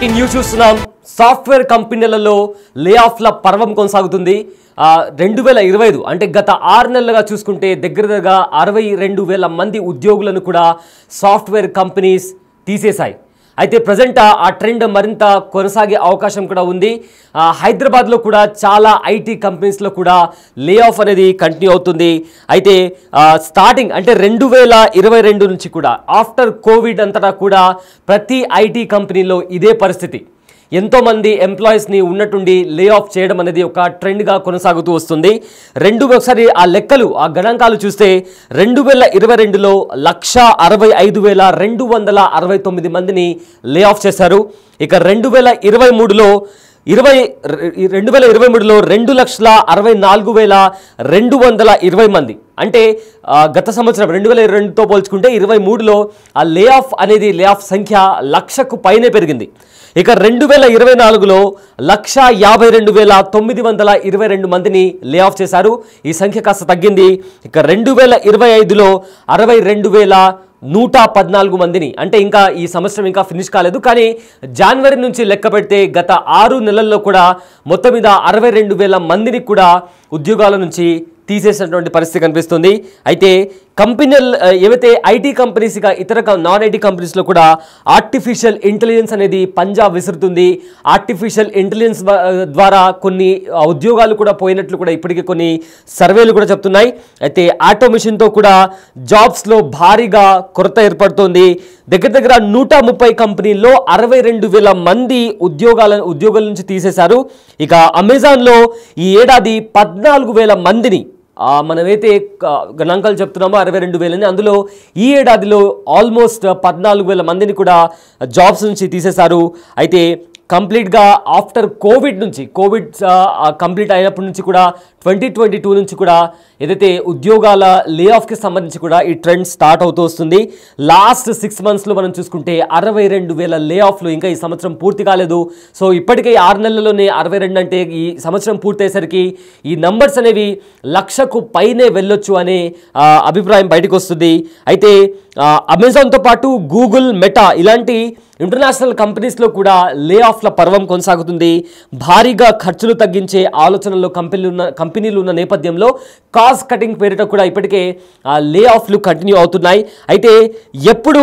ఈ న్యూస్ చూస్తున్నాం. సాఫ్ట్వేర్ కంపెనీలలో లే ఆఫ్ల పర్వం కొనసాగుతుంది. 2025 అంటే గత 6 నెలలుగా చూసుకుంటే దగ్గరగా 62,000 మంది ఉద్యోగులను కూడా సాఫ్ట్వేర్ కంపెనీస్ తీసేశాయి. అయితే ప్రజెంట్ ఆ ట్రెండ్ మరింత కొనసాగే అవకాశం కూడా ఉంది. హైదరాబాద్లో కూడా చాలా ఐటీ కంపెనీస్లో కూడా లే ఆఫ్ అనేది కంటిన్యూ అవుతుంది. అయితే స్టార్టింగ్ అంటే 2022 నుంచి కూడా ఆఫ్టర్ కోవిడ్ అంతటా కూడా ప్రతి ఐటీ కంపెనీలో ఇదే పరిస్థితి. ఎంతోమంది ఎంప్లాయీస్ని ఉన్నట్టుండి లే ఆఫ్ చేయడం అనేది ఒక ట్రెండ్గా కొనసాగుతూ వస్తుంది. ఒకసారి ఆ లెక్కలు ఆ గణాంకాలు చూస్తే 2022లో 165,269 మందిని లే ఆఫ్ చేశారు. ఇక 2023లో 2,64,220 మంది. అంటే గత సంవత్సరం 2022తో పోల్చుకుంటే 23లో ఆ లే ఆఫ్ సంఖ్య 1,00,000కు పైనే పెరిగింది. ఇక 2024లో 152,922 మందిని లే ఆఫ్ చేశారు. ఈ సంఖ్య కాస్త తగ్గింది. ఇక 2025లో 62,114 మందిని, అంటే ఇంకా ఈ సంవత్సరం ఇంకా ఫినిష్ కాలేదు, కానీ జనవరి నుంచి లెక్క పెడితే గత 6 నెలల్లో కూడా మొత్తం మీద 62,000 మందిని కూడా ఉద్యోగాల నుంచి తీసేసినటువంటి పరిస్థితి కనిపిస్తుంది. అయితే కంపెనీలు ఏవైతే ఐటీ కంపెనీస్ ఇక ఇతర నాన్ ఐటీ కంపెనీస్లో కూడా ఆర్టిఫిషియల్ ఇంటెలిజెన్స్ అనేది పంజాబ్ విసురుతుంది. ఆర్టిఫిషియల్ ఇంటెలిజెన్స్ ద్వారా కొన్ని ఉద్యోగాలు కూడా పోయినట్లు కూడా ఇప్పటికీ కొన్ని సర్వేలు కూడా చెప్తున్నాయి. అయితే ఆటోమేషన్తో కూడా జాబ్స్లో భారీగా కొరత ఏర్పడుతోంది. దగ్గర 130 కంపెనీల్లో 62,000 మంది ఉద్యోగాల నుంచి తీసేశారు. ఇక అమెజాన్లో ఈ ఏడాది 14,000 మందిని, మనమైతే గణాంకాలు చెప్తున్నామో 62,000, అందులో ఈ ఏడాదిలో ఆల్మోస్ట్ 14,000 మందిని కూడా జాబ్స్ నుంచి తీసేశారు. అయితే కంప్లీట్గా ఆఫ్టర్ కోవిడ్ కంప్లీట్ అయినప్పటి నుంచి కూడా 2022 నుంచి కూడా ఏదైతే ఉద్యోగాల లే ఆఫ్కి సంబంధించి కూడా ఈ ట్రెండ్ స్టార్ట్ అవుతూ వస్తుంది. లాస్ట్ 6 మంత్స్లో మనం చూసుకుంటే 62,000 లే ఆఫ్లు, ఇంకా ఈ సంవత్సరం పూర్తి కాలేదు. సో ఇప్పటికే 6 నెలల్లోనే 62 అంటే ఈ సంవత్సరం పూర్తయ్యేసరికి ఈ నంబర్స్ అనేవి 1,00,000కు పైనే వెళ్ళొచ్చు అనే అభిప్రాయం బయటకు వస్తుంది. అయితే అమెజాన్తో పాటు గూగుల్, మెటా ఇలాంటి ఇంటర్నేషనల్ కంపెనీస్లో కూడా లే ఆఫ్ల పర్వం కొనసాగుతుంది. భారీగా ఖర్చులు తగ్గించే ఆలోచనలో కంపెనీలు ఉన్న నేపథ్యంలో కాస్ట్ కటింగ్ పేరిట కూడా ఇప్పటికే లే ఆఫ్లు కంటిన్యూ అవుతున్నాయి. అయితే ఎప్పుడు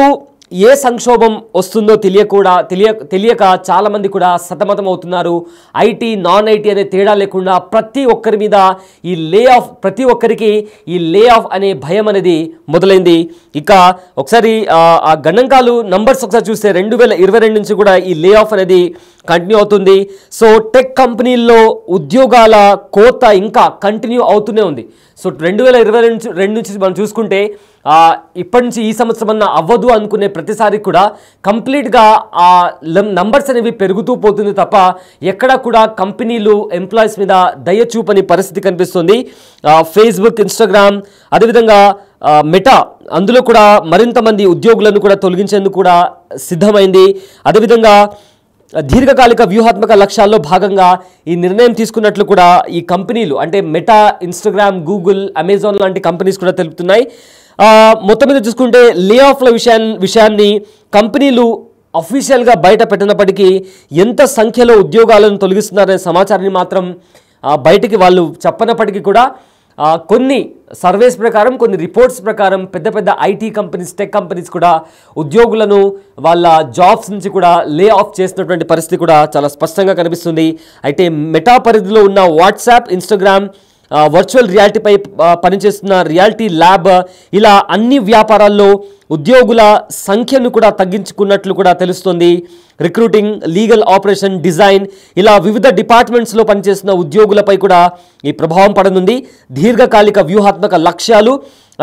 ఏ సంక్షోభం వస్తుందో తెలియక చాలామంది కూడా సతమతం అవుతున్నారు. ఐటీ నాన్ ఐటీ అనే తేడా లేకుండా ప్రతి ఒక్కరికి ఈ లే ఆఫ్ అనే భయం అనేది మొదలైంది. ఇక ఒకసారి ఆ గణాంకాలు నంబర్స్ ఒకసారి చూస్తే 2022 నుంచి కూడా ఈ లే ఆఫ్ అనేది కంటిన్యూ అవుతుంది. సో టెక్ కంపెనీల్లో ఉద్యోగాల కోత ఇంకా కంటిన్యూ అవుతూనే ఉంది. సో 2022 నుంచి మనం చూసుకుంటే ఇప్పటి నుంచి ఈ సంవత్సరం అన్న అవ్వదు అనుకునే ప్రతిసారి కూడా కంప్లీట్గా ఆ నంబర్స్ అనేవి పెరుగుతూ పోతుంది తప్ప ఎక్కడ కూడా కంపెనీలు ఎంప్లాయీస్ మీద దయ చూపని పరిస్థితి కనిపిస్తుంది. ఫేస్బుక్, ఇన్స్టాగ్రామ్, అదేవిధంగా మెటా అందులో కూడా మరింత మంది ఉద్యోగులను కూడా తొలగించేందుకు కూడా సిద్ధమైంది. అదేవిధంగా దీర్ఘకాలిక వ్యూహాత్మక లక్ష్యాల్లో భాగంగా ఈ నిర్ణయం తీసుకున్నట్లు కూడా ఈ కంపెనీలు అంటే మెటా, ఇన్స్టాగ్రామ్, గూగుల్, అమెజాన్ లాంటి కంపెనీస్ కూడా తెలుపుతున్నాయి. మొత్తం మీద చూసుకుంటే లే ఆఫ్ల విషయాన్ని కంపెనీలు అఫీషియల్గా బయట పెట్టినప్పటికీ ఎంత సంఖ్యలో ఉద్యోగాలను తొలగిస్తున్నారనే సమాచారాన్ని మాత్రం బయటికి వాళ్ళు చెప్పనప్పటికీ కూడా కొన్ని సర్వేస్ ప్రకారం, కొన్ని రిపోర్ట్స్ ప్రకారం పెద్ద ఐటీ కంపెనీస్, టెక్ కంపెనీస్ కూడా ఉద్యోగులను వాళ్ళ జాబ్స్ నుంచి కూడా లే ఆఫ్ చేసినటువంటి పరిస్థితి కూడా చాలా స్పష్టంగా కనిపిస్తుంది. అయితే మెటా పరిధిలో ఉన్న వాట్సాప్, ఇన్స్టాగ్రామ్, వర్చువల్ రియాలిటీపై పనిచేస్తున్న రియాలిటీ ల్యాబ్ ఇలా అన్ని వ్యాపారాల్లో ఉద్యోగుల సంఖ్యను కూడా తగ్గించుకున్నట్లు కూడా తెలుస్తుంది. రిక్రూటింగ్, లీగల్, ఆపరేషన్, డిజైన్ ఇలా వివిధ డిపార్ట్మెంట్స్లో పనిచేస్తున్న ఉద్యోగులపై కూడా ఈ ప్రభావం పడనుంది. దీర్ఘకాలిక వ్యూహాత్మక లక్ష్యాలు,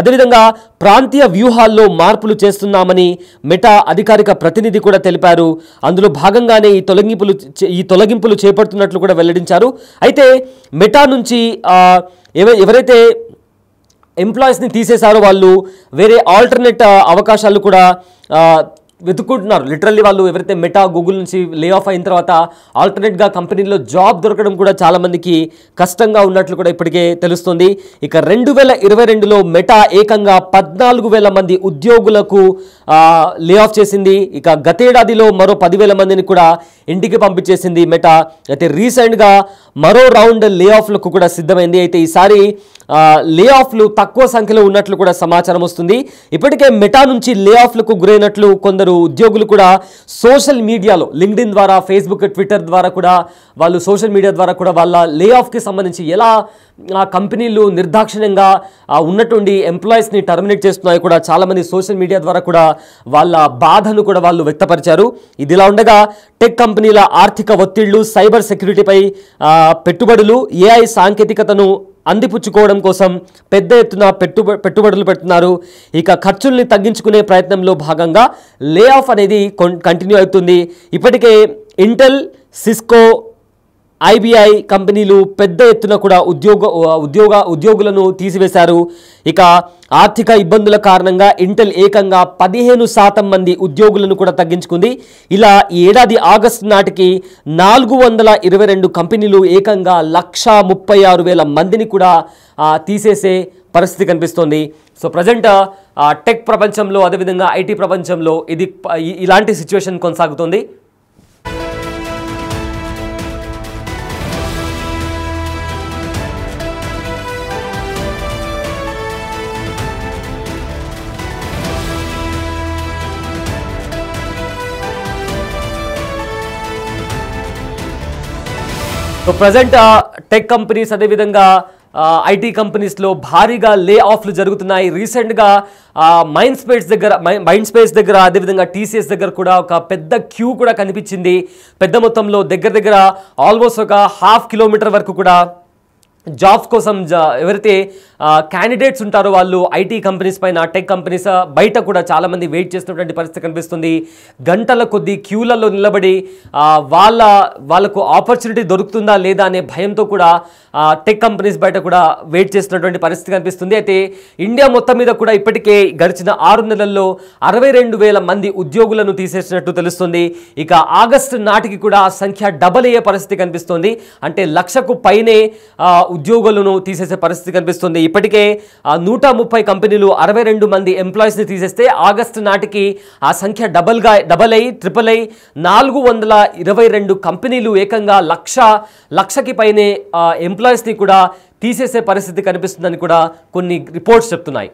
అదేవిధంగా ప్రాంతీయ వ్యూహాల్లో మార్పులు చేస్తున్నామని మెటా అధికారిక ప్రతినిధి కూడా తెలిపారు. అందులో భాగంగానే ఈ తొలగింపులు చేపడుతున్నట్లు కూడా వెల్లడించారు. అయితే మెటా నుంచి ఎవరైతే ఎంప్లాయీస్ని తీసేశారో వాళ్ళు వేరే ఆల్టర్నేట్ అవకాశాలు కూడా వెతుక్కుంటున్నారు. లిటరల్లీ వాళ్ళు ఎవరైతే మెటా, గూగుల్ నుంచి లే ఆఫ్ అయిన తర్వాత ఆల్టర్నేట్గా కంపెనీలో జాబ్ దొరకడం కూడా చాలామందికి కష్టంగా ఉన్నట్లు కూడా ఇప్పటికే తెలుస్తుంది. ఇక 2022లో మెటా ఏకంగా 14,000 మంది ఉద్యోగులకు లే ఆఫ్ చేసింది. ఇక గతేడాదిలో మరో 10,000 మందిని కూడా ఇంటికి పంపించేసింది మెటా. అయితే రీసెంట్గా మరో రౌండ్ లే ఆఫ్లకు కూడా సిద్ధమైంది. అయితే ఈసారి లే ఆఫ్లు తక్కువ సంఖ్యలో ఉన్నట్లు కూడా సమాచారం వస్తుంది. ఇప్పటికే మెటా నుంచి లే ఆఫ్లకు గురైనట్లు కొందరు ఉద్యోగులు కూడా సోషల్ మీడియాలో లింక్డ్ఇన్ ద్వారా, ఫేస్బుక్, ట్విట్టర్ ద్వారా కూడా వాళ్ళు సోషల్ మీడియా ద్వారా కూడా వాళ్ళ లే ఆఫ్కి సంబంధించి ఎలా కంపెనీలు నిర్దాక్షిణ్యంగా ఉన్నటువంటి ఎంప్లాయీస్ని టర్మినేట్ చేస్తున్నాయి కూడా చాలామంది సోషల్ మీడియా ద్వారా కూడా వాళ్ళ బాధను కూడా వాళ్ళు వ్యక్తపరిచారు. ఇదిలా ఉండగా టెక్ కంపెనీల ఆర్థిక ఒత్తిళ్లు, సైబర్ సెక్యూరిటీపై పెట్టుబడులు, ఏఐ సాంకేతికతను అందిపుచ్చుకోవడం కోసం పెద్ద ఎత్తున పెట్టుబడులు పెడుతున్నారు. ఇక ఖర్చుల్ని తగ్గించుకునే ప్రయత్నంలో భాగంగా లే ఆఫ్ అనేది కంటిన్యూ అవుతుంది. ఇప్పటికే ఇంటెల్, సిస్కో, ఐబిఐ కంపెనీలు పెద్ద ఎత్తున కూడా ఉద్యోగులను తీసివేశారు. ఇక ఆర్థిక ఇబ్బందుల కారణంగా ఇంటెల్ ఏకంగా 15% మంది ఉద్యోగులను కూడా తగ్గించుకుంది. ఇలా ఈ ఏడాది ఆగస్టు నాటికి 422 కంపెనీలు ఏకంగా 136,000 మందిని కూడా తీసేసే పరిస్థితి కనిపిస్తోంది. సో ప్రజెంట్ టెక్ ప్రపంచంలో, అదేవిధంగా ఐటీ ప్రపంచంలో ఇలాంటి సిచ్యువేషన్ కొనసాగుతుంది. సో ప్రజెంట్ టెక్ కంపెనీస్, అదేవిధంగా ఐటీ కంపెనీస్లో భారీగా లే ఆఫ్లు జరుగుతున్నాయి. రీసెంట్గా మైండ్ స్పేస్ దగ్గర అదేవిధంగా టీసీఎస్ దగ్గర కూడా ఒక పెద్ద క్యూ కూడా కనిపించింది. పెద్ద మొత్తంలో దగ్గర ఆల్మోస్ట్ ఒక 1/2 కిలోమీటర్ వరకు కూడా జాబ్స్ కోసం ఎవరైతే క్యాండిడేట్స్ ఉంటారో వాళ్ళు ఐటీ కంపెనీస్ పైన, టెక్ కంపెనీస్ బయట కూడా చాలామంది వెయిట్ చేస్తున్నటువంటి పరిస్థితి కనిపిస్తుంది. గంటల కొద్ది క్యూలలో నిలబడి వాళ్ళకు ఆపర్చునిటీ దొరుకుతుందా లేదా అనే భయంతో కూడా టెక్ కంపెనీస్ బయట కూడా వెయిట్ చేస్తున్నటువంటి పరిస్థితి కనిపిస్తుంది. అయితే ఇండియా మొత్తం మీద కూడా ఇప్పటికే గడిచిన 6 నెలల్లో 62,000 మంది ఉద్యోగులను తీసేసినట్టు తెలుస్తుంది. ఇక ఆగస్టు నాటికి కూడా ఆ సంఖ్య డబల్ అయ్యే పరిస్థితి కనిపిస్తుంది. అంటే 1,00,000కు పైనే ఉద్యోగులను తీసేసే పరిస్థితి కనిపిస్తుంది. ఇప్పటికే 130 కంపెనీలు 62 మంది ఎంప్లాయీస్ని తీసేస్తే ఆగస్టు నాటికి ఆ సంఖ్య డబల్ అయ్యి 422 కంపెనీలు ఏకంగా 1,00,000కి పైనే ఎంప్లాయీస్ని కూడా తీసేసే పరిస్థితి కనిపిస్తుందని కూడా కొన్ని రిపోర్ట్స్ చెప్తున్నాయి.